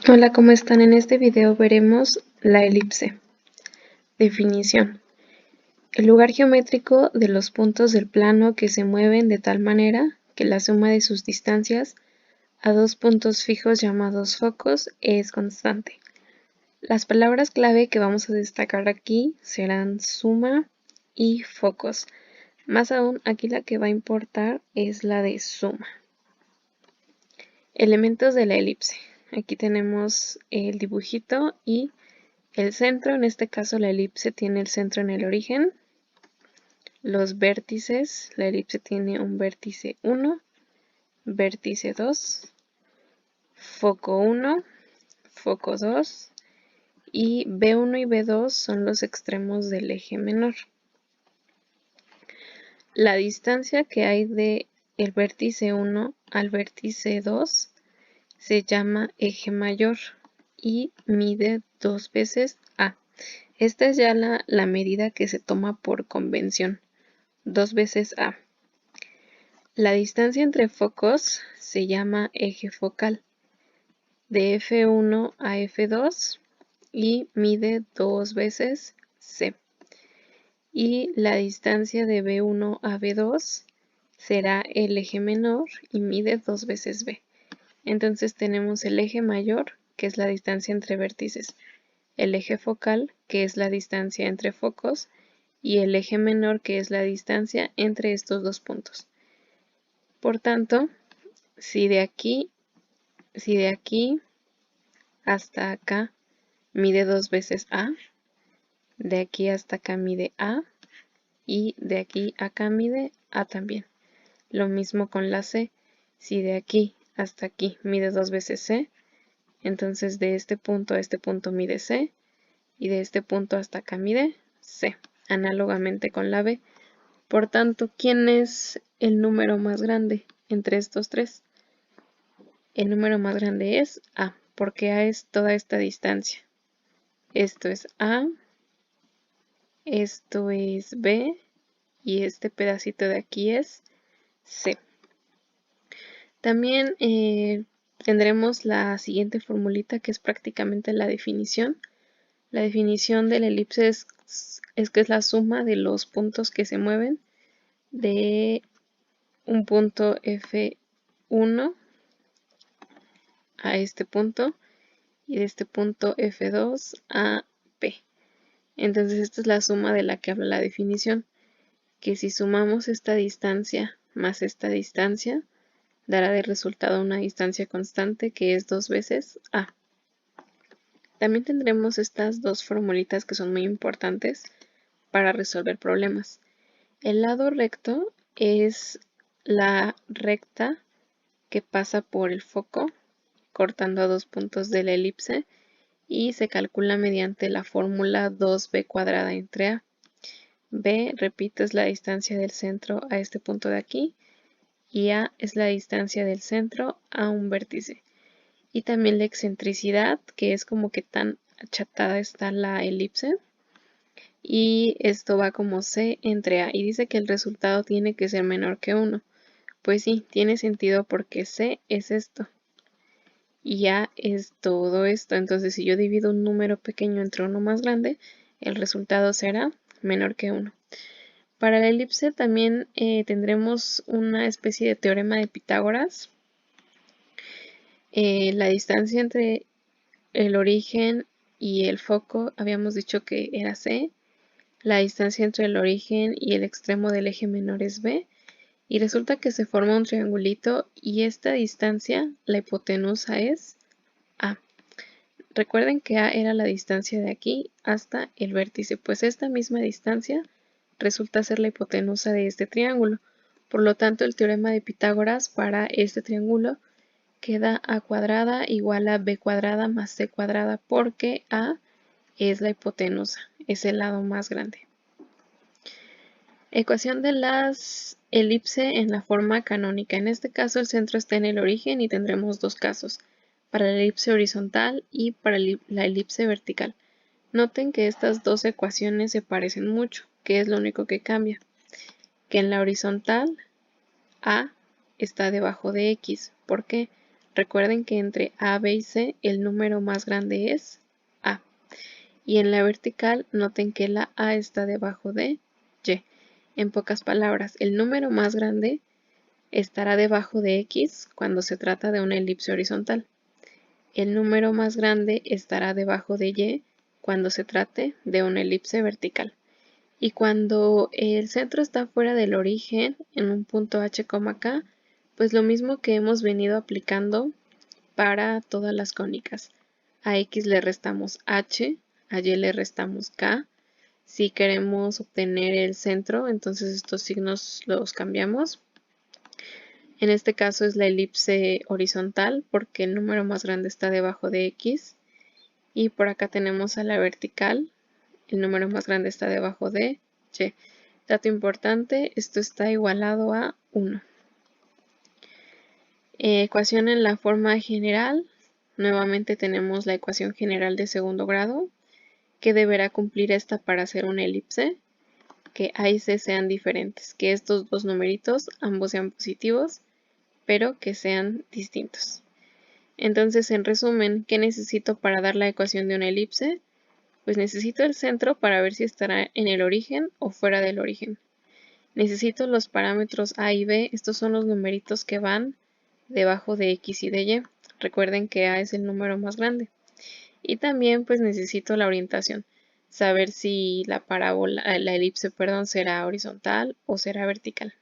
Hola, ¿cómo están? En este video veremos la elipse. Definición. El lugar geométrico de los puntos del plano que se mueven de tal manera que la suma de sus distancias a dos puntos fijos llamados focos es constante. Las palabras clave que vamos a destacar aquí serán suma y focos. Más aún, aquí la que va a importar es la de suma. Elementos de la elipse. Aquí tenemos el dibujito y el centro. En este caso la elipse tiene el centro en el origen. Los vértices, la elipse tiene un vértice 1, vértice 2, foco 1, foco 2 y B1 y B2 son los extremos del eje menor. La distancia que hay de el vértice 1 al vértice 2 se llama eje mayor y mide 2 veces A. Esta es ya la medida que se toma por convención, 2 veces A. La distancia entre focos se llama eje focal, de F1 a F2 y mide 2 veces C. Y la distancia de B1 a B2 será el eje menor y mide 2 veces B. Entonces tenemos el eje mayor, que es la distancia entre vértices, el eje focal, que es la distancia entre focos, y el eje menor, que es la distancia entre estos dos puntos. Por tanto, si de aquí hasta acá mide 2 veces A, de aquí hasta acá mide A, y de aquí acá mide A también. Lo mismo con la C, si de aquí hasta aquí mide 2 veces C, entonces de este punto a este punto mide C, y de este punto hasta acá mide C, análogamente con la B. Por tanto, ¿quién es el número más grande entre estos tres? El número más grande es A, porque A es toda esta distancia. Esto es A, esto es B, y este pedacito de aquí es C. También tendremos la siguiente formulita, que es prácticamente la definición. La definición de la elipse es que es la suma de los puntos que se mueven de un punto F1 a este punto y de este punto F2 a P. Entonces esta es la suma de la que habla la definición, que si sumamos esta distancia más esta distancia, dará de resultado una distancia constante que es 2 veces A. También tendremos estas dos formulitas que son muy importantes para resolver problemas. El lado recto es la recta que pasa por el foco, cortando a dos puntos de la elipse, y se calcula mediante la fórmula 2b cuadrada entre A. B, repito, es la distancia del centro a este punto de aquí, y A es la distancia del centro a un vértice. Y también la excentricidad, que es como que tan achatada está la elipse, y esto va como C entre A, y dice que el resultado tiene que ser menor que 1. Pues sí, tiene sentido porque C es esto y A es todo esto. Entonces, si yo divido un número pequeño entre uno más grande, el resultado será menor que 1. Para la elipse también tendremos una especie de teorema de Pitágoras. La distancia entre el origen y el foco habíamos dicho que era C. La distancia entre el origen y el extremo del eje menor es B. Y resulta que se forma un triangulito y esta distancia, la hipotenusa, es A. Recuerden que A era la distancia de aquí hasta el vértice, pues esta misma distancia resulta ser la hipotenusa de este triángulo. Por lo tanto, el teorema de Pitágoras para este triángulo queda A cuadrada igual a B cuadrada más C cuadrada, porque A es la hipotenusa, es el lado más grande. Ecuación de las elipse en la forma canónica. En este caso el centro está en el origen y tendremos dos casos, para la elipse horizontal y para la elipse vertical. Noten que estas dos ecuaciones se parecen mucho, que es lo único que cambia. Que en la horizontal A está debajo de X. ¿Por qué? Recuerden que entre A, B y C el número más grande es A. Y en la vertical noten que la A está debajo de Y. En pocas palabras, el número más grande estará debajo de X cuando se trata de una elipse horizontal. El número más grande estará debajo de Y cuando se trate de una elipse vertical. Y cuando el centro está fuera del origen, en un punto H, K, pues lo mismo que hemos venido aplicando para todas las cónicas. A X le restamos H, a Y le restamos K. Si queremos obtener el centro, entonces estos signos los cambiamos. En este caso es la elipse horizontal porque el número más grande está debajo de X. Y por acá tenemos a la vertical, el número más grande está debajo de Y. Dato importante, esto está igualado a 1. Ecuación en la forma general. Nuevamente tenemos la ecuación general de segundo grado, que deberá cumplir esta para hacer una elipse, que A y C sean diferentes, que estos dos numeritos ambos sean positivos, pero que sean distintos. Entonces, en resumen, ¿qué necesito para dar la ecuación de una elipse? Pues necesito el centro para ver si estará en el origen o fuera del origen. Necesito los parámetros A y B, estos son los numeritos que van debajo de X y de Y. Recuerden que A es el número más grande. Y también pues necesito la orientación, saber si la parábola, la elipse, perdón, será horizontal o será vertical.